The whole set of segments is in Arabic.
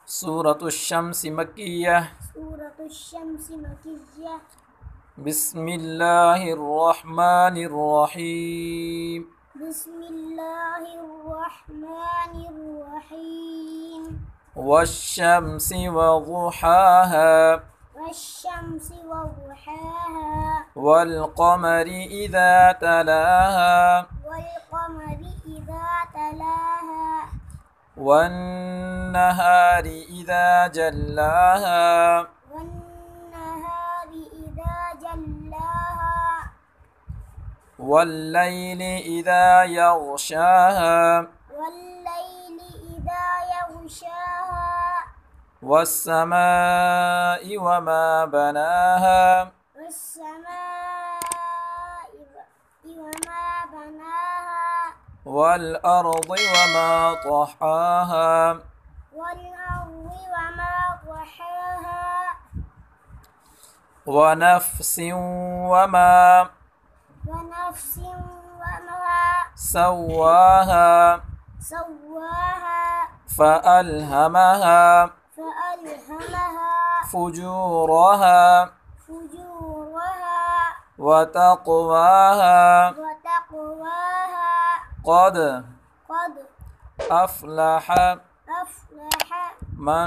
سورة الشمس مكية. سورة الشمس مكية. بسم الله الرحمن الرحيم. بسم الله الرحمن الرحيم. والشمس وضحاها. والشمس وضحاها. والقمر إذا تلاها. والقمر إذا تلاها. والنهار إذا جلاها. والنهار إذا جلاها. والليل إذا يغشاها. والليل إذا يغشاها. والسماء وما بناها. والسماء وما بناها. والأرض وما طحاها. والأرض وما طحاها. ونفس وما ونفس وما سواها. سواها. فألهمها فألهمها فجورها فجورها وتقواها. وتقواها. قد قد أفلح أفلح من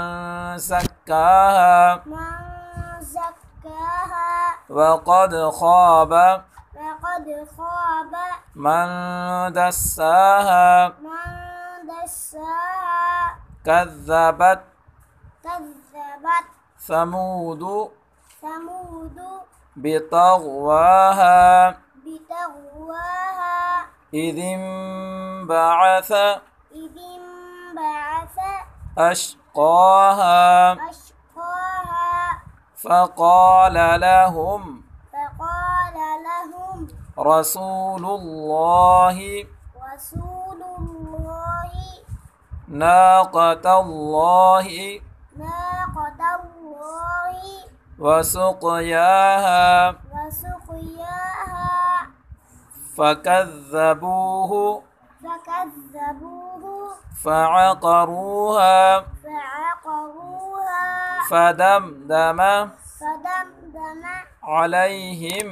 زكاها. من زكاها. وقد خاب وقد خاب من دساها. من دساها. كذبت ثمود ثمود بطغواها. بتقواها. إذ انبعث إذ انبعث أشقاها. أشقاها. فقال لهم رسول الله رسول الله ناقة الله ناقة الله وسقياها. وسقياها. فكذبوه فكذبوه فعقروها. فدمدم عليهم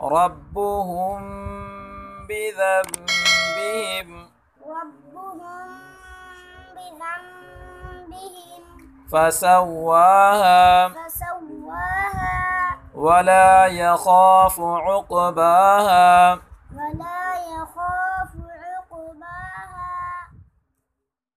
ربهم بذنبهم فسواها. ولا يخاف عقباها.